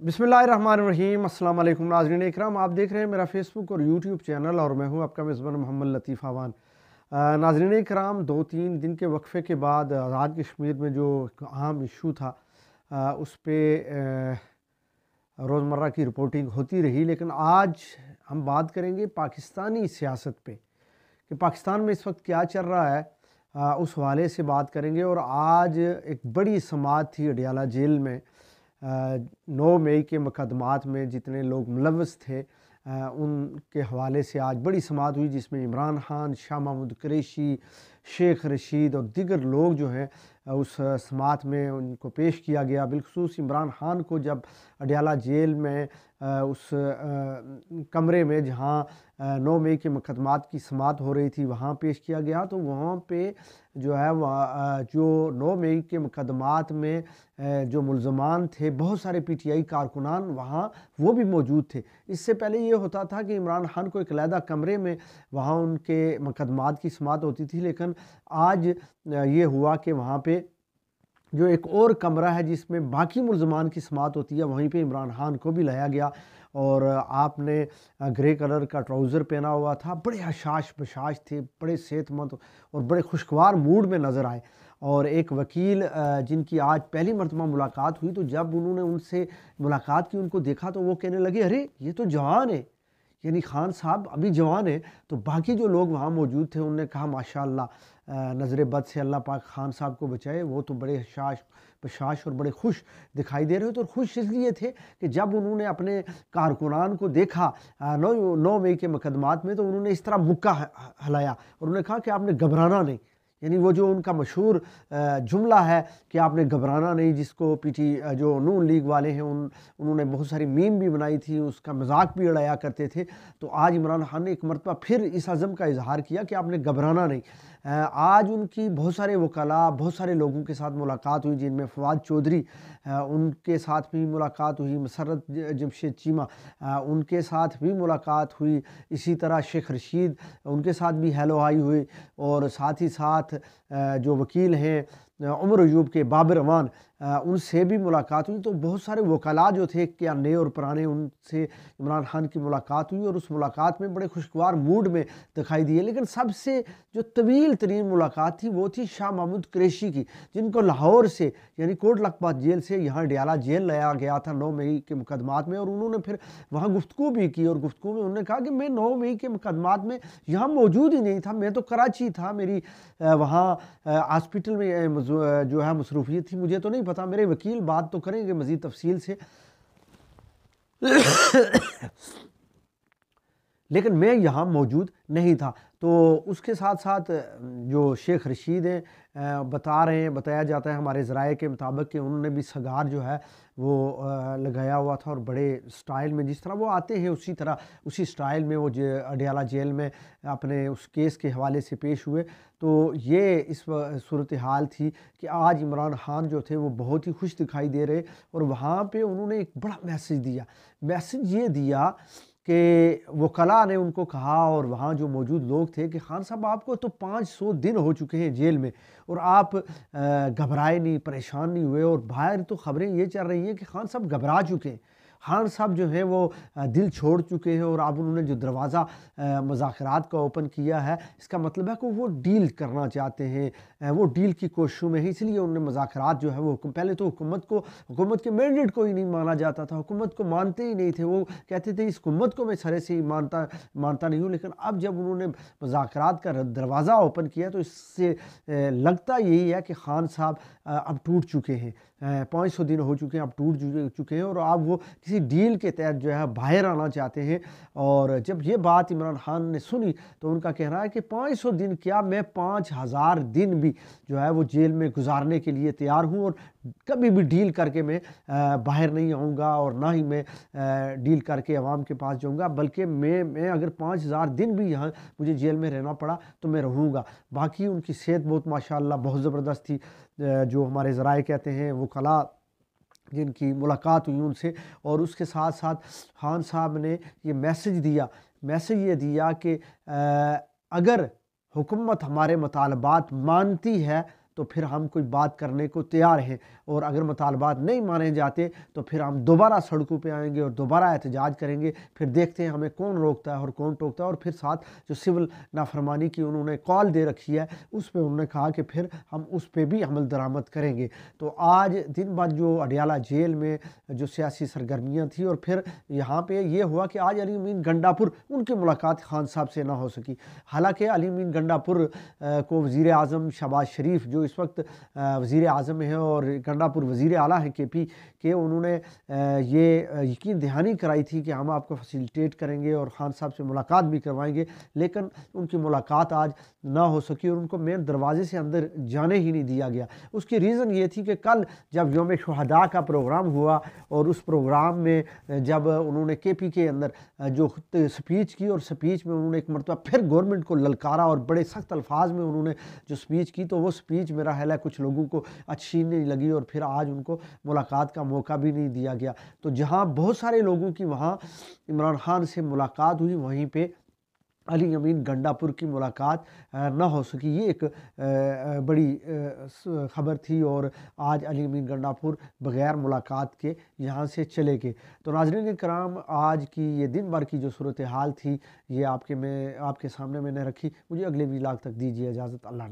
बिस्मिल्लाहिर्रहमानिर्रहीम। अस्सलाम वालेकुम नाज़रीन इकराम, आप देख रहे हैं मेरा फेसबुक और यूट्यूब चैनल और मैं हूं आपका मेज़बान मोहम्मद लतीफ़ अवान। नाज़रीन इकराम, 2-3 दिन के वक्फ़े के बाद आज़ाद कश्मीर में जो अहम इशू था उस पे रोज़मर्रा की रिपोर्टिंग होती रही, लेकिन आज हम बात करेंगे पाकिस्तानी सियासत पे कि पाकिस्तान में इस वक्त क्या चल रहा है। उस हवाले से बात करेंगे। और आज एक बड़ी समाअत थी अडियाला जेल में। 9 मई के मुकदमात में जितने लोग मुलव्वस थे उनके हवाले से आज बड़ी समाअत हुई, जिसमें इमरान खान, शाह महमूद कुरैशी, शेख रशीद और दीगर लोग जो हैं उस समाअत में उनको पेश किया गया। बिलखुसूस इमरान खान को जब अडियाला जेल में उस कमरे में जहाँ 9 मई के मुकदमात की समाअत हो रही थी वहाँ पेश किया गया, तो वहाँ पे जो है जो 9 मई के मुकदमात में जो मुल्ज़मान थे, बहुत सारे पीटीआई कारकुनान वहाँ वो भी मौजूद थे। इससे पहले ये होता था कि इमरान खान को एक अलहदा कमरे में वहाँ उनके मुकदमात की समाअत होती थी, लेकिन आज ये हुआ कि वहाँ पे जो एक और कमरा है जिसमें बाकी मुल्ज़मान की समाअत होती है, वहीं पे इमरान खान को भी लाया गया। और आपने ग्रे कलर का ट्राउज़र पहना हुआ था, बड़े हशाश बशाश थे, बड़े सेहतमंद और बड़े खुशगवार मूड में नज़र आए। और एक वकील जिनकी आज पहली मरतबा मुलाकात हुई, तो जब उन्होंने उनसे मुलाकात की, उनको देखा तो वो कहने लगे, अरे ये तो जवान है, यानी खान साहब अभी जवान है। तो बाकी जो लोग वहाँ मौजूद थे उन्होंने कहा माशाअल्लाह, नज़र बद से अल्लाह पाक खान साहब को बचाए, वो तो बड़े हशाश बशाश और बड़े खुश दिखाई दे रहे थे। और खुश इसलिए थे कि जब उन्होंने अपने कारकुनान को देखा 9 मई के मुकदमात में, तो उन्होंने इस तरह मुक्का हिलाया और उन्होंने कहा कि आपने घबराना नहीं। यानी वो जो उनका मशहूर जुमला है कि आपने घबराना नहीं, जिसको जो नून लीग वाले हैं उन्होंने बहुत सारी मीम भी बनाई थी, उसका मजाक भी उड़ाया करते थे। तो आज इमरान खान ने एक मरतबा फिर इस अज़म का इजहार किया कि आपने घबराना नहीं। आज उनकी बहुत सारे वकला, बहुत सारे लोगों के साथ मुलाकात हुई, जिनमें फवाद चौधरी उनके साथ भी मुलाकात हुई, मसरत जमशेद चीमा उनके साथ भी मुलाकात हुई, इसी तरह शेख रशीद उनके साथ भी हेलो हाई हुई। और साथ ही साथ जो वकील हैं उमर अयूब के बाबर अमान, उनसे भी मुलाकात हुई। तो बहुत सारे वकला जो थे, क्या नए और पुराने, उनसे इमरान खान की मुलाकात हुई और उस मुलाकात में बड़े खुशगवार मूड में दिखाई दिए। लेकिन सबसे जो तवील तरीन मुलाकात थी वो थी शाह महमूद कुरैशी की, जिनको लाहौर से यानी कोट लखपत जेल से यहाँ अडियाला जेल लाया गया था 9 मई के मुकदमात में। और उन्होंने फिर वहाँ गुफ्तगू भी की और गुफ्तगू में उन्होंने कहा कि मैं 9 मई के मुकदमात में यहाँ मौजूद ही नहीं था, मैं तो कराची था, मेरी वहाँ हॉस्पिटल में जो है मसरूफियत थी, मुझे तो नहीं पता, मेरे वकील बात तो करेंगे मज़ीद तफसील से। लेकिन मैं यहाँ मौजूद नहीं था। तो उसके साथ साथ जो शेख रशीद हैं बताया जाता है हमारे ज़राए के मुताबिक कि उन्होंने भी सगार जो है वो लगाया हुआ था और बड़े स्टाइल में, जिस तरह वो आते हैं उसी तरह उसी स्टाइल में वो अडियाला जेल में अपने उस केस के हवाले से पेश हुए। तो ये इस सूरत हाल थी कि आज इमरान खान जो थे वो बहुत ही खुश दिखाई दे रहे। और वहाँ पे उन्होंने एक बड़ा मैसेज दिया। मैसेज ये दिया कि वकला ने उनको कहा और वहाँ जो मौजूद लोग थे कि खान साहब आपको तो 500 दिन हो चुके हैं जेल में और आप घबराए नहीं, परेशान नहीं हुए। और बाहर तो खबरें ये चल रही हैं कि खान साहब घबरा चुके हैं, खान साहब जो हैं वो दिल छोड़ चुके हैं। और अब उन्होंने जो दरवाज़ा मुज़ाकरात का ओपन किया है, इसका मतलब है कि वो डील करना चाहते हैं, वो डील की कोशिशों में है, इसलिए उन्होंने मुज़ाकरात जो है वो पहले तो हुकूमत के मैंडेट को ही नहीं माना जाता था, हुकूमत को मानते ही नहीं थे, वो कहते थे इस हुकूमत को मैं सरे से ही मानता नहीं हूँ। लेकिन अब जब उन्होंने मुज़ाकरात का दरवाज़ा ओपन किया तो इससे लगता यही है कि खान साहब अब टूट चुके हैं, 500 दिन हो चुके हैं, अब टूट चुके हैं और अब वो किसी डील के तहत जो है बाहर आना चाहते हैं। और जब ये बात इमरान खान ने सुनी तो उनका कहना है कि 500 दिन क्या, मैं 5000 दिन भी जो है वो जेल में गुजारने के लिए तैयार हूँ और कभी भी डील करके मैं बाहर नहीं आऊँगा और ना ही मैं डील करके अवाम के पास जाऊँगा, बल्कि मैं अगर 5000 दिन भी यहाँ मुझे जेल में रहना पड़ा तो मैं रहूँगा। बाकी उनकी सेहत बहुत माशाअल्लाह बहुत ज़बरदस्त थी। जो हमारे ज़राए कहते हैं वकला जिनकी मुलाकात हुई उनसे, और उसके साथ साथ खान साहब ने ये मैसेज ये दिया कि अगर हुकूमत हमारे मुतालबात मानती है تو پھر ہم کوئی بات کرنے کو تیار ہیں، اور اگر مطالبات نہیں مانے جاتے تو پھر ہم دوبارہ سڑکوں پہ آئیں گے اور دوبارہ احتجاج کریں گے۔ پھر دیکھتے ہیں ہمیں کون روکتا ہے اور کون ٹوکتا ہے۔ اور پھر ساتھ جو سول نافرمانی کی انہوں نے کال دے رکھی ہے، اس پہ انہوں نے کہا کہ پھر ہم اس پہ بھی عمل درآمد کریں گے۔ تو آج دن بعد جو اڈیالہ جیل میں جو سیاسی سرگرمیاں تھیں، اور پھر یہاں پہ یہ ہوا کہ آج علی امین گنڈا پور ان کی ملاقات خان صاحب سے نہ ہو سکی، حالانکہ علی امین گنڈا پور کو وزیر اعظم شہباز شریف جو اس وقت وزیر اعظم ہیں اور گنڈا پور وزیر اعلیٰ ہیں کے پی کے، انہوں نے یہ یقین دہانی کرائی تھی کہ ہم آپ کو فیسیلیٹیٹ کریں گے اور خان صاحب سے ملاقات بھی کروائیں گے، لیکن ان کی ملاقات آج نہ ہو سکی اور ان کو مین دروازے سے اندر جانے ہی نہیں دیا گیا۔ اس کی ریزن یہ تھی کہ کل جب یوم شہداء کا پروگرام ہوا اور اس پروگرام میں جب انہوں نے کے پی کے اندر جو سپیچ کی، اور سپیچ میں انہوں نے ایک مرتبہ پھر گورنمنٹ کو للکارا اور بڑے سخت الفاظ میں انہوں نے جو سپیچ کی، تو وہ سپیچ میرا خیال ہے کچھ لوگوں کو اچھی نہیں لگی، اور پھر آج ان کو ملاقات کا موقع بھی نہیں دیا گیا۔ تو جہاں بہت سارے لوگوں کی وہاں عمران خان سے ملاقات ہوئی، وہیں پہ علی امین گنڈا پور کی ملاقات نہ ہو سکی۔ یہ ایک بڑی خبر تھی، اور آج علی امین گنڈا پور بغیر ملاقات کے یہاں سے چلے گئے۔ تو ناظرین کرام، آج کی یہ دن بھر کی جو صورتحال تھی، یہ آپ کے سامنے میں نے رکھی۔ مجھے اگلے ولاگ تک دیجیے اجازت۔ اللہ نے